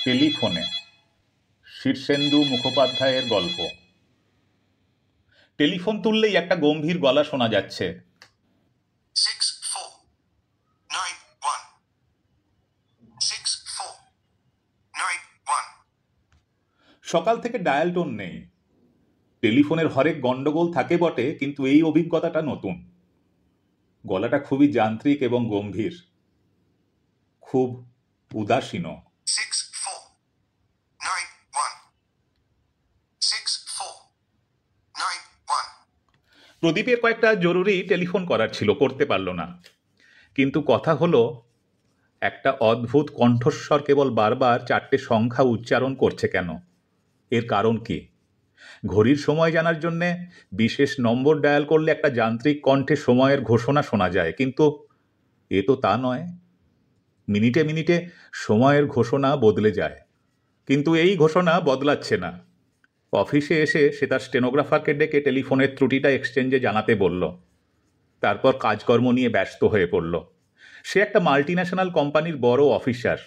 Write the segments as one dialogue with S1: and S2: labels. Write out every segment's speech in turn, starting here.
S1: টেলিফোনে শীর্ষেন্দু মুখোপাধ্যায়ের গল্প। টেলিফোন তুললেই একটা গম্ভীর গলা শোনা যাচ্ছে।
S2: 6491 6491।
S1: সকাল থেকে ডায়াল টোন নেই। টেলিফোনের হরেক গন্ডগোল থাকে বটে, কিন্তু এই অভিজ্ঞতাটা নতুন। গলাটা খুবই যান্ত্রিক এবং গম্ভীর, খুব উদাসীন।
S2: 6491 6491।
S1: প্রদীপের কয়েকটা জরুরি টেলিফোন করার ছিল, করতে পারল না। কিন্তু কথা হলো, একটা অদ্ভুত কণ্ঠস্বর কেবল বারবার 4টে সংখ্যা উচ্চারণ করছে কেন? এর কারণ কি? ঘড়ির সময় জানার জন্যে বিশেষ নম্বর ডায়াল করলে একটা যান্ত্রিক কণ্ঠে সময়ের ঘোষণা শোনা যায়, কিন্তু এ তো তা নয়। মিনিটে মিনিটে সময়ের ঘোষণা বদলে যায়, কিন্তু এই ঘোষণা বদলাচ্ছে না। অফিসে এসে সে তার স্টেনোগ্রাফারকে ডেকে টেলিফোনের ত্রুটিটা এক্সচেঞ্জে জানাতে বলল। তারপর কাজকর্ম নিয়ে ব্যস্ত হয়ে পড়ল। সে একটা মাল্টিন্যাশনাল কোম্পানির বড় অফিসার।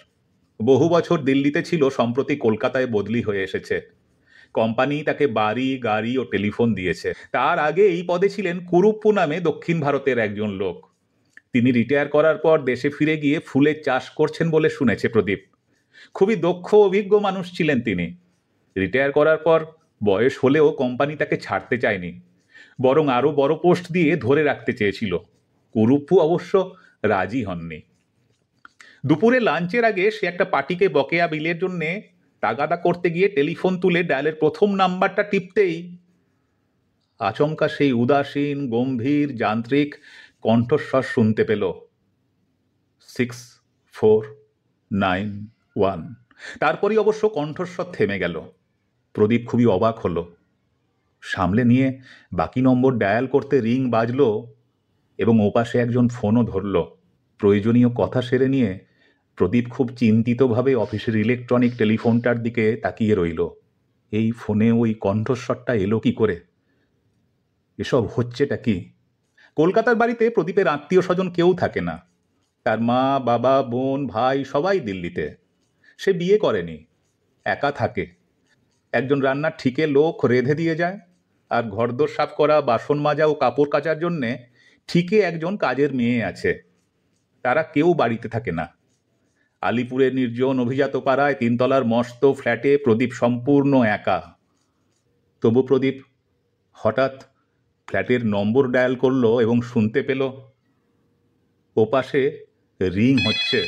S1: বহু বছর দিল্লিতে ছিল, সম্প্রতি কলকাতায় বদলি হয়ে এসেছে। কোম্পানি তাকে বাড়ি, গাড়ি ও টেলিফোন দিয়েছে। তার আগে এই পদে ছিলেন কুরুপ্পু নামে দক্ষিণ ভারতের একজন লোক। তিনি রিটায়ার করার পর দেশে ফিরে গিয়ে ফুলের চাষ করছেন বলে শুনেছে প্রদীপ। খুবই দক্ষ, অভিজ্ঞ মানুষ ছিলেন তিনি। রিটায়ার করার পর বয়স হলেও কোম্পানি তাকে ছাড়তে চায়নি, বরং আরও বড় পোস্ট দিয়ে ধরে রাখতে চেয়েছিল। কুরুপ্পু অবশ্য রাজি হননি। দুপুরে লাঞ্চের আগে সে একটা পার্টিকে বকেয়া বিলের জন্যে তাগাদা করতে গিয়ে টেলিফোন তুলে ডায়ালের প্রথম নাম্বারটা টিপতেই আচমকা সেই উদাসীন, গম্ভীর, যান্ত্রিক কণ্ঠস্বর শুনতে পেল। 6491। তারপরই অবশ্য কণ্ঠস্বর থেমে গেল। প্রদীপ খুবই অবাক হলো। সামলে নিয়ে বাকি নম্বর ডায়াল করতে রিং বাজল এবং ওপাশে একজন ফোনও ধরল। প্রয়োজনীয় কথা সেরে নিয়ে প্রদীপ খুব চিন্তিতভাবে অফিসের ইলেকট্রনিক টেলিফোনটার দিকে তাকিয়ে রইল। এই ফোনে ওই কণ্ঠস্বরটা এলো কি করে? এসব হচ্ছেটা কি? কলকাতার বাড়িতে প্রদীপের আত্মীয় স্বজন কেউ থাকে না। তার মা, বাবা, বোন, ভাই সবাই দিল্লিতে। সে বিয়ে করেনি, একা থাকে। একজন রান্নার ঠিকে লোক রেঁধে দিয়ে যায়, আর ঘরদোর সাফ করা, বাসন মাজা ও কাপড় কাচার জন্যে ঠিকে একজন কাজের মেয়ে আছে। তারা কেউ বাড়িতে থাকে না। আলিপুরের নির্জন অভিজাত পাড়ায় 3 তলার মস্ত ফ্ল্যাটে প্রদীপ সম্পূর্ণ একা। তবু প্রদীপ হঠাৎ ফ্ল্যাটের নম্বর ডায়াল করল এবং শুনতে পেল ওপাশে রিং হচ্ছে।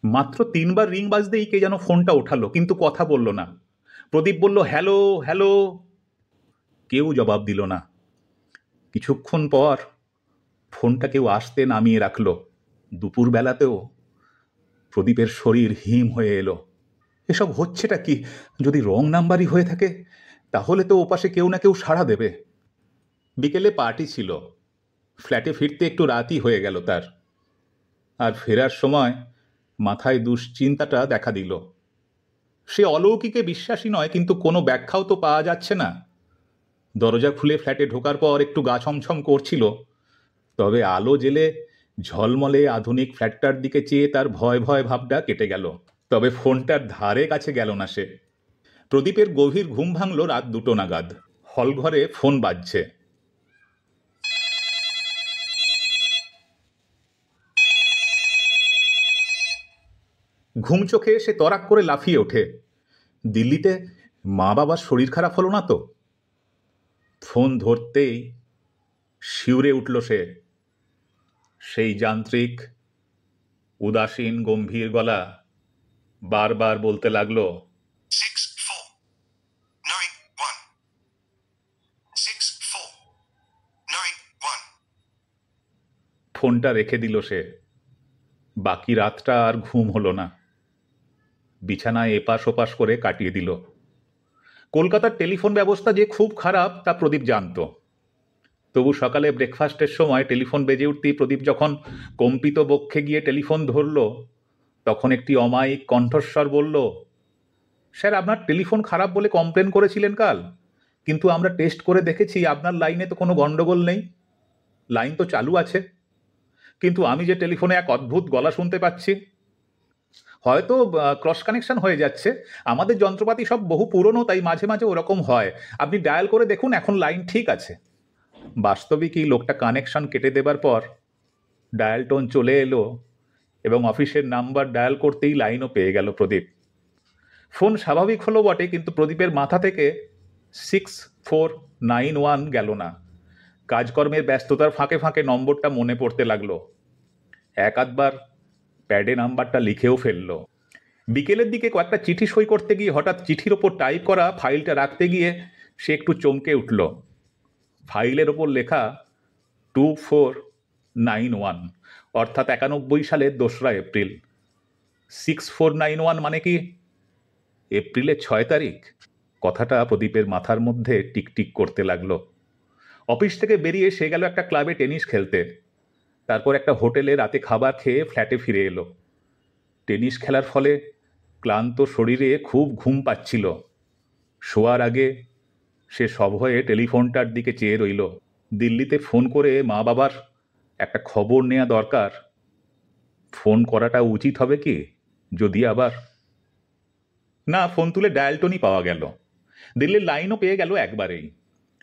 S1: মাত্র 3বার রিং বাজতেই কে যেন ফোনটা ওঠালো, কিন্তু কথা বলল না। প্রদীপ বলল, হ্যালো হ্যালো। কেউ জবাব দিল না। কিছুক্ষণ পর ফোনটা কেউ আসতে নামিয়ে রাখল। দুপুরবেলাতেও প্রদীপের শরীর হিম হয়ে এলো। এসব হচ্ছেটা কি? যদি রং নাম্বারই হয়ে থাকে তাহলে তো ওপাশে কেউ না কেউ সাড়া দেবে। বিকেলে পার্টি ছিল। ফ্ল্যাটে ফিরতে একটু রাতই হয়ে গেল তার। আর ফেরার সময় মাথায় দুশ্চিন্তাটা দেখা দিল। সে অলৌকিকে বিশ্বাসী নয়, কিন্তু কোনো ব্যাখ্যাও তো পাওয়া যাচ্ছে না। দরজা খুলে ফ্ল্যাটে ঢোকার পর একটু গা ছমছম করছিল, তবে আলো জেলে ঝলমলে আধুনিক ফ্ল্যাটটার দিকে চেয়ে তার ভয় ভয় ভাবটা কেটে গেল। তবে ফোনটার ধারে কাছে গেল না সে। প্রদীপের গভীর ঘুম ভাঙল রাত 2টো নাগাদ। হলঘরে ফোন বাজছে। ঘুম চোখে সে তরাক করে লাফিয়ে ওঠে। দিল্লিতে মা বাবার শরীর খারাপ হলো না তো? ফোন ধরতেই শিউরে উঠল সে। সেই যান্ত্রিক, উদাসীন, গম্ভীর গলা বারবার বলতে লাগলো,
S2: 6491 6491।
S1: ফোনটা রেখে দিল সে। বাকি রাতটা আর ঘুম হলো না। বিছানায় এপাশ ওপাশ করে কাটিয়ে দিল। কলকাতার টেলিফোন ব্যবস্থা যে খুব খারাপ তা প্রদীপ জানত। তবু সকালে ব্রেকফাস্টের সময় টেলিফোন বেজে উঠতেই প্রদীপ যখন কম্পিত বক্ষে গিয়ে টেলিফোন ধরল, তখন একটি অমায়িক কণ্ঠস্বর বলল, স্যার, আপনার টেলিফোন খারাপ বলে কমপ্লেন করেছিলেন কাল, কিন্তু আমরা টেস্ট করে দেখেছি আপনার লাইনে তো কোনো গন্ডগোল নেই। লাইন তো চালু আছে, কিন্তু আমি যে টেলিফোনে এক অদ্ভুত গলা শুনতে পাচ্ছি। হয়তো ক্রস কানেকশন হয়ে যাচ্ছে। আমাদের যন্ত্রপাতি সব বহু পুরনো, তাই মাঝে মাঝে ওরকম হয়। আপনি ডায়াল করে দেখুন, এখন লাইন ঠিক আছে। বাস্তবিকই লোকটা কানেকশন কেটে দেবার পর ডায়াল টোন চলে এলো এবং অফিসের নাম্বার ডায়াল করতেই লাইনও পেয়ে গেল প্রদীপ। ফোন স্বাভাবিক হলো বটে, কিন্তু প্রদীপের মাথা থেকে 6491 গেল না। কাজকর্মের ব্যস্ততার ফাঁকে ফাঁকে নম্বরটা মনে পড়তে লাগলো। এক আধবার প্যাডে নাম্বারটা লিখেও ফেললো। বিকেলের দিকে কয়েকটা চিঠি সই করতে গিয়ে হঠাৎ চিঠির ওপর টাইপ করা ফাইলটা রাখতে গিয়ে সে একটু চমকে উঠল। ফাইলের ওপর লেখা 2491, অর্থাৎ 91 সালের 2রা এপ্রিল। 6491 মানে কি এপ্রিলের 6 তারিখ? কথাটা প্রদীপের মাথার মধ্যে টিকটিক করতে লাগলো। অফিস থেকে বেরিয়ে সে গেল একটা ক্লাবে টেনিস খেলতে। তারপর একটা হোটেলে রাতে খাবার খেয়ে ফ্ল্যাটে ফিরে এলো। টেনিস খেলার ফলে ক্লান্ত শরীরে খুব ঘুম পাচ্ছিল। শোয়ার আগে সে সভয়ে টেলিফোনটার দিকে চেয়ে রইল। দিল্লিতে ফোন করে মা বাবার একটা খবর নেওয়া দরকার। ফোন করাটা উচিত হবে কি? যদি আবার না, ফোন তুলে ডায়াল টোনই পাওয়া গেল। দিল্লির লাইনও পেয়ে গেল একবারেই।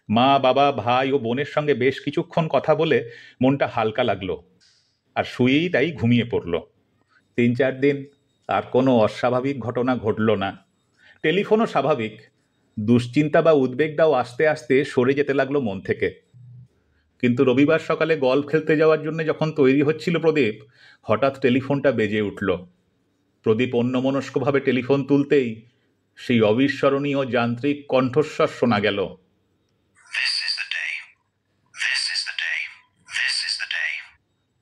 S1: মা বাবা ভাই ও বোনের সঙ্গে বেশ কিছুক্ষণ কথা বলে মনটা হালকা লাগলো, আর শুয়েই তাই ঘুমিয়ে পড়ল। 3-4 দিন আর কোনো অস্বাভাবিক ঘটনা ঘটল না। টেলিফোনও স্বাভাবিক। দুশ্চিন্তা বা উদ্বেগটাও আস্তে আস্তে সরে যেতে লাগলো মন থেকে। কিন্তু রবিবার সকালে গল্ফ খেলতে যাওয়ার জন্য যখন তৈরি হচ্ছিল প্রদীপ, হঠাৎ টেলিফোনটা বেজে উঠল। প্রদীপ অন্যমনস্কভাবে টেলিফোন তুলতেই সেই অবিস্মরণীয় যান্ত্রিক কণ্ঠস্বর শোনা গেল।
S2: This is the day. This is the day. This is the day.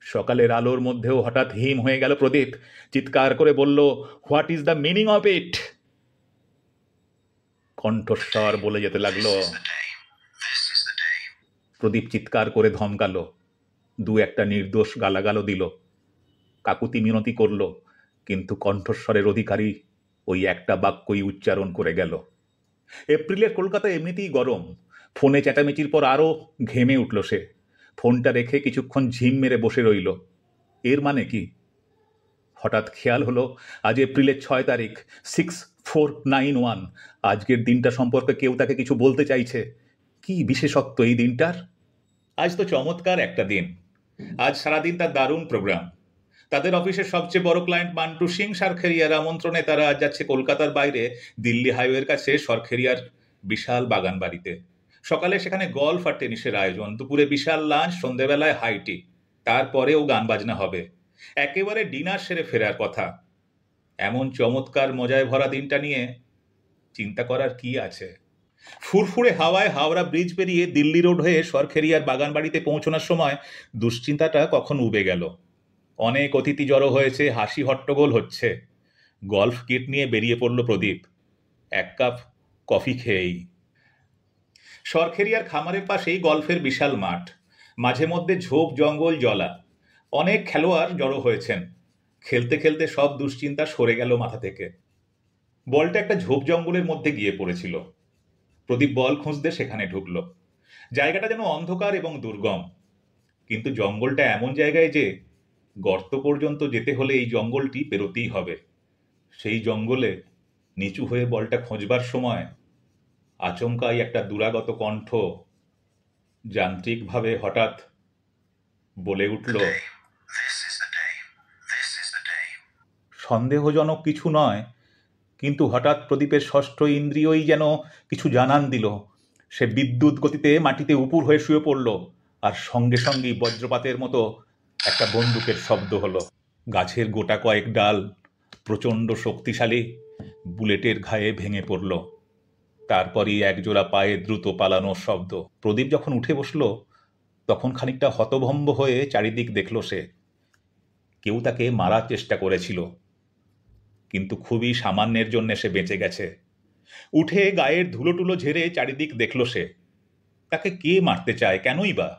S1: সকালের আলোর মধ্যেও হঠাৎ হিম হয়ে গেল প্রদীপ। চিৎকার করে বলল, what is the meaning of it? কণ্ঠস্বর বলে যেতে লাগলো।
S2: This is the day. This is the day.
S1: প্রদীপ চিৎকার করে ধমকালো, দু একটা নির্দোষ গালাগালও দিল, কাকুতি মিনতি করল, কিন্তু কণ্ঠস্বরের অধিকারী ওই একটা বাক্যই উচ্চারণ করে গেল। এপ্রিলের কলকাতা এমনিতেই গরম। ফোনে চেঁচামেচির পর আরও ঘেমে উঠল সে। ফোনটা রেখে কিছুক্ষণ ঝিম মেরে বসে রইল। এর মানে কি? হঠাৎ খেয়াল হলো আজ এপ্রিলের 6 তারিখ, 6491। আজকের দিনটা সম্পর্কে কেউ তাকে কিছু বলতে চাইছে। কি বিশেষত্ব এই দিনটার? আজ তো চমৎকার একটা দিন। আজ সারাদিন তার দারুণ প্রোগ্রাম। তাদের অফিসের সবচেয়ে বড় ক্লায়েন্ট মান্টু সিং সরখেরিয়ার আমন্ত্রণে তারা আজ যাচ্ছে কলকাতার বাইরে দিল্লি হাইওয়ের কাছে সরখেরিয়ার বিশাল বাগান বাড়িতে। সকালে সেখানে গল্ফ আর টেনিসের আয়োজন, দুপুরে বিশাল লাঞ্চ, সন্ধেবেলায় হাইটি, তারপরেও গান বাজনা হবে। একেবারে ডিনার সেরে ফেরার কথা। এমন চমৎকার মজায় ভরা দিনটা নিয়ে চিন্তা করার কি আছে? ফুরফুরে হাওয়ায় হাওড়া ব্রিজ পেরিয়ে দিল্লি রোড হয়ে সরখেরিয়ার বাগান বাড়িতে পৌঁছানোর সময় দুশ্চিন্তাটা কখন উবে গেল। অনেক অতিথি জড়ো হয়েছে, হাসি হট্টগোল হচ্ছে। গল্ফ কিট নিয়ে বেরিয়ে পড়ল প্রদীপ, এক কাপ কফি খেয়েই। সরখেরিয়ার খামারের পাশেই গল্ফের বিশাল মাঠ, মাঝে মধ্যে ঝোপ জঙ্গল জলা। অনেক খেলোয়াড় জড়ো হয়েছেন। খেলতে খেলতে সব দুশ্চিন্তা সরে গেল মাথা থেকে। বলটা একটা ঝোপ জঙ্গলের মধ্যে গিয়ে পড়েছিল। প্রদীপ বল খুঁজতে সেখানে ঢুকল। জায়গাটা যেন অন্ধকার এবং দুর্গম, কিন্তু জঙ্গলটা এমন জায়গায় যে গর্ত পর্যন্ত যেতে হলে এই জঙ্গলটি পেরোতেই হবে। সেই জঙ্গলে নিচু হয়ে বলটা খোঁজবার সময় আচমকাই একটা দুরাগত কণ্ঠ যান্ত্রিকভাবে হঠাৎ বলে উঠল,
S2: This is the day. This is the day.
S1: সন্দেহজনক কিছু নয়, কিন্তু হঠাৎ প্রদীপের ষষ্ঠ ইন্দ্রিয়ই যেন কিছু জানান দিল। সে বিদ্যুৎ গতিতে মাটিতে উপুর হয়ে শুয়ে পড়ল, আর সঙ্গে সঙ্গেই বজ্রপাতের মতো একটা বন্দুকের শব্দ হলো। গাছের গোটা কয়েক ডাল প্রচণ্ড শক্তিশালী বুলেটের ঘায়ে ভেঙে পড়ল। তারপরই একজোড়া পায়ে দ্রুত পালানোর শব্দ। প্রদীপ যখন উঠে বসল, তখন খানিকটা হতভম্ব হয়ে চারিদিক দেখল সে। কেউ তাকে মারার চেষ্টা করেছিল, কিন্তু খুবই সামান্যের জন্য সে বেঁচে গেছে। উঠে গায়ের ধুলোটুলো ঝেড়ে চারিদিক দেখল সে। তাকে কে মারতে চায়, কেনই বা?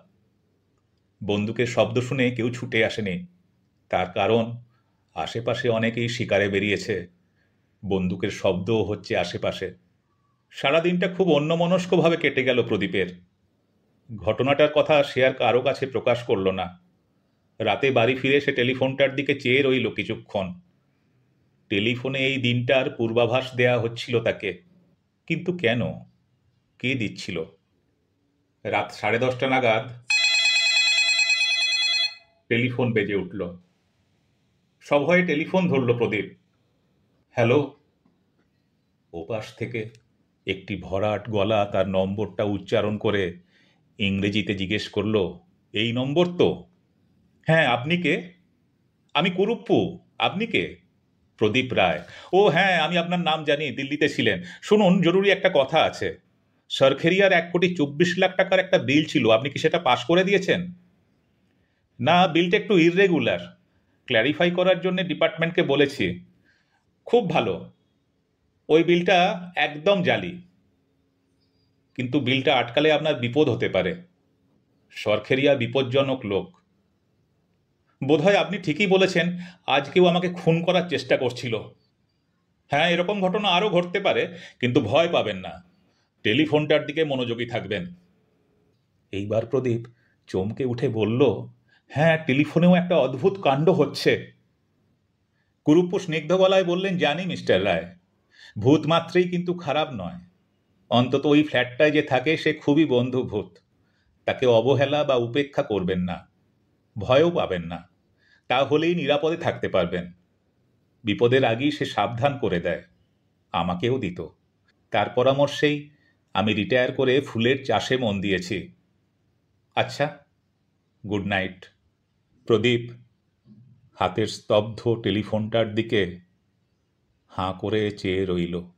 S1: বন্দুকের শব্দ শুনে কেউ ছুটে আসেনি। তার কারণ আশেপাশে অনেকেই শিকারে বেরিয়েছে। বন্দুকের শব্দও হচ্ছে আশেপাশে। সারাদিনটা খুব অন্যমনস্কভাবে কেটে গেল প্রদীপের। ঘটনাটার কথা সে আর কারো কাছে প্রকাশ করল না। রাতে বাড়ি ফিরে সে টেলিফোনটার দিকে চেয়ে রইল কিছুক্ষণ। টেলিফোনে এই দিনটার পূর্বাভাস দেয়া হচ্ছিল তাকে, কিন্তু কেন? কে দিচ্ছিল? রাত 10:30 নাগাদ টেলিফোন বেজে উঠল। সভয়ে টেলিফোন ধরল প্রদীপ। হ্যালো। ওপাশ থেকে একটি ভরাট গলা তার নম্বরটা উচ্চারণ করে ইংরেজিতে জিজ্ঞেস করল, এই নম্বর তো? হ্যাঁ, আপনি কে? আমি কুরুপ্পু। আপনি কে? প্রদীপ রায়। ও হ্যাঁ, আমি আপনার নাম জানি, দিল্লিতে ছিলেন। শুনুন, জরুরি একটা কথা আছে। সরখেরিয়ার 1,24,00,000 টাকার একটা বিল ছিল, আপনি কি সেটা পাশ করে দিয়েছেন? না, বিলটা একটু ইররেগুলার। ক্ল্যারিফাই করার জন্য ডিপার্টমেন্টকে বলেছি। খুব ভালো। ওই বিলটা একদম জালি। কিন্তু বিলটা আটকালে আপনার বিপদ হতে পারে। সরখেরিয়া বিপজ্জনক লোক। বোধহয় আপনি ঠিকই বলেছেন, আজ কেউ আমাকে খুন করার চেষ্টা করছিল। হ্যাঁ, এরকম ঘটনা আরও ঘটতে পারে, কিন্তু ভয় পাবেন না। টেলিফোনটার দিকে মনোযোগী থাকবেন। এইবার প্রদীপ চমকে উঠে বলল, হ্যাঁ, টেলিফোনেও একটা অদ্ভুত কাণ্ড হচ্ছে। কুরুপ্পু স্নিগ্ধ গলায় বললেন, জানি মিস্টার রায়। ভূত মাত্রেই কিন্তু খারাপ নয়। অন্তত ওই ফ্ল্যাটটায় যে থাকে সে খুবই বন্ধুভূত। তাকে অবহেলা বা উপেক্ষা করবেন না, ভয়ও পাবেন না। তাহলেই নিরাপদে থাকতে পারবেন। বিপদের আগেই সে সাবধান করে দেয়, আমাকেও দিত। তার পরামর্শেই আমি রিটায়ার করে ফুলের চাষে মন দিয়েছি। আচ্ছা, গুড নাইট। প্রদীপ হাতের স্তব্ধ টেলিফোনটার দিকে হাঁ করে চেয়ে রইল।